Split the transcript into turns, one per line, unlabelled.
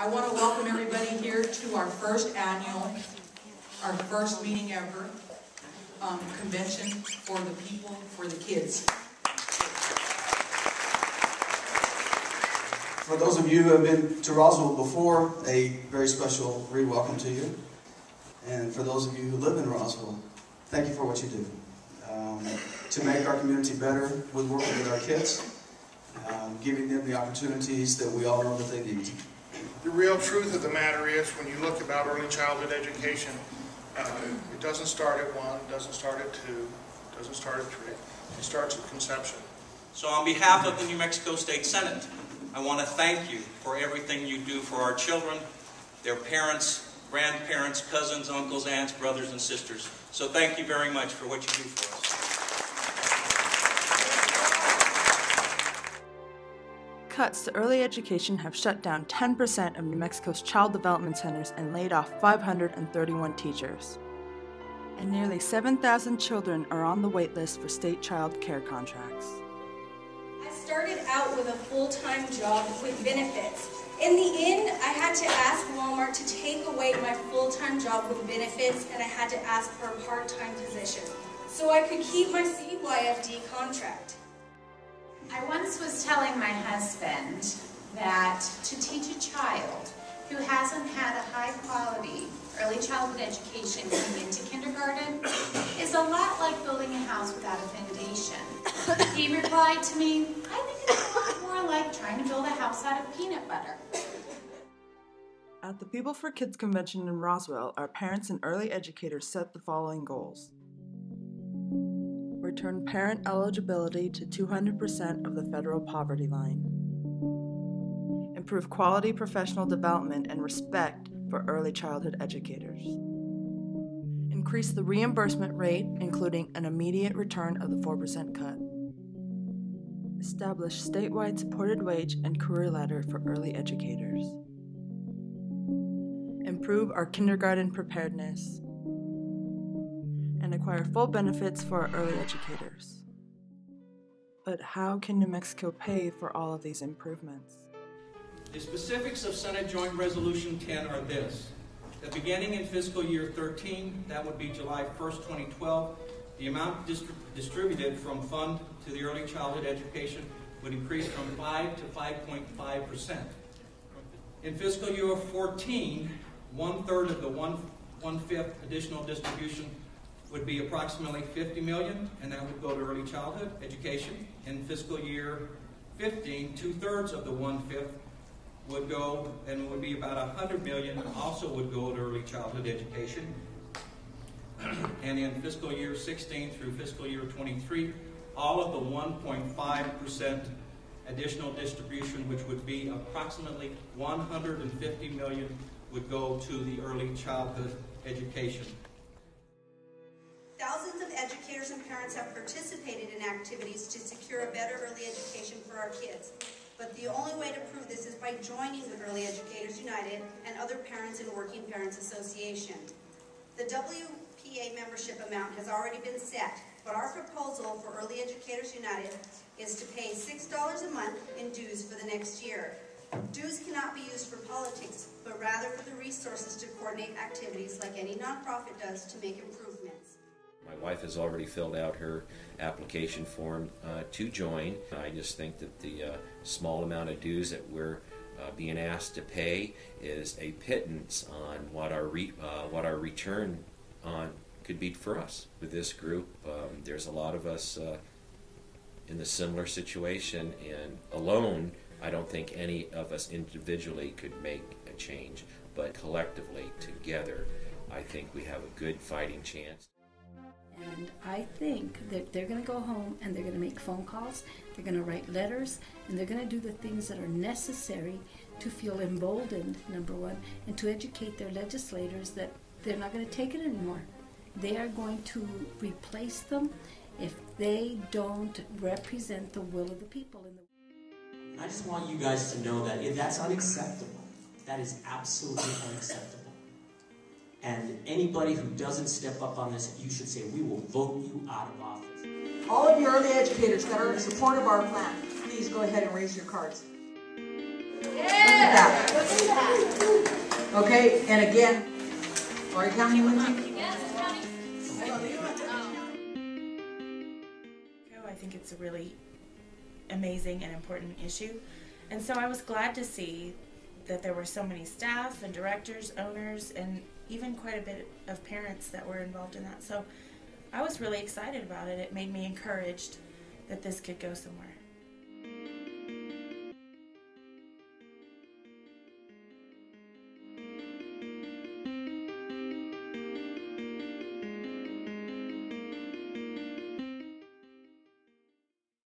I want to welcome everybody here to our first meeting ever, convention for the people, for the kids.
For those of you who have been to Roswell before, a very special re-welcome to you. And for those of you who live in Roswell, thank you for what you do. To make our community better with working with our kids, giving them the opportunities that we all know that they need.
The real truth of the matter is, when you look about early childhood education, it doesn't start at 1, doesn't start at 2, doesn't start at 3. It starts at conception.
So on behalf of the New Mexico State Senate, I want to thank you for everything you do for our children, their parents, grandparents, cousins, uncles, aunts, brothers, and sisters. So thank you very much for what you do for us.
Cuts to early education have shut down 10% of New Mexico's child development centers and laid off 531 teachers. And nearly 7,000 children are on the wait list for state child care contracts.
I started out with a full-time job with benefits. In the end, I had to ask Walmart to take away my full-time job with benefits, and I had to ask for a part-time position so I could keep my CYFD contract.
I once was telling my husband that to teach a child who hasn't had a high-quality early childhood education coming into kindergarten is a lot like building a house without a foundation. He replied to me, I think it's a lot more like trying to build a house out of peanut butter.
At the People for Kids Convention in Roswell, our parents and early educators set the following goals. Return parent eligibility to 200% of the federal poverty line. Improve quality professional development and respect for early childhood educators. Increase the reimbursement rate, including an immediate return of the 4% cut. Establish statewide supported wage and career ladder for early educators. Improve our kindergarten preparedness. And acquire full benefits for our early educators. But how can New Mexico pay for all of these improvements?
The specifics of Senate Joint Resolution 10 are this. That beginning in fiscal year 13, that would be July 1st, 2012, the amount distributed from fund to the early childhood education would increase from 5 to 5.5%. In fiscal year 14, 1/3 of the 1/5 additional distribution would be approximately $50 million, and that would go to early childhood education. In fiscal year 15, 2/3 of the 1/5 would go, and would be about $100 million, also would go to early childhood education. And in fiscal year 16 through fiscal year 23, all of the 1.5% additional distribution, which would be approximately $150 million, would go to the early childhood education.
Thousands of educators and parents have participated in activities to secure a better early education for our kids. But the only way to prove this is by joining the Early Educators United and other parents and working parents association. The WPA membership amount has already been set, but our proposal for Early Educators United is to pay $6 a month in dues for the next year. Dues cannot be used for politics, but rather for the resources to coordinate activities like any nonprofit does to make improvements.
My wife has already filled out her application form to join. I just think that the small amount of dues that we're being asked to pay is a pittance on what our return on could be for us. With this group, there's a lot of us in the similar situation, and alone, I don't think any of us individually could make a change, but collectively, together, I think we have a good fighting chance.
And I think that they're going to go home and they're going to make phone calls, they're going to write letters, and they're going to do the things that are necessary to feel emboldened, number one, and to educate their legislators that they're not going to take it anymore. They are going to replace them if they don't represent the will of the people.
I just want you guys to know that if that's unacceptable, that is absolutely unacceptable. And anybody who doesn't step up on this, you should say, we will vote you out of office.
All of you early educators that are in support of our plan, please go ahead and raise your cards.
Yeah! Look at that.
Okay, and again, are you counting with me?
I think it's a really amazing and important issue. And so I was glad to see that there were so many staff and directors, owners, and even quite a bit of parents that were involved in that. So I was really excited about it. It made me encouraged that this could go somewhere.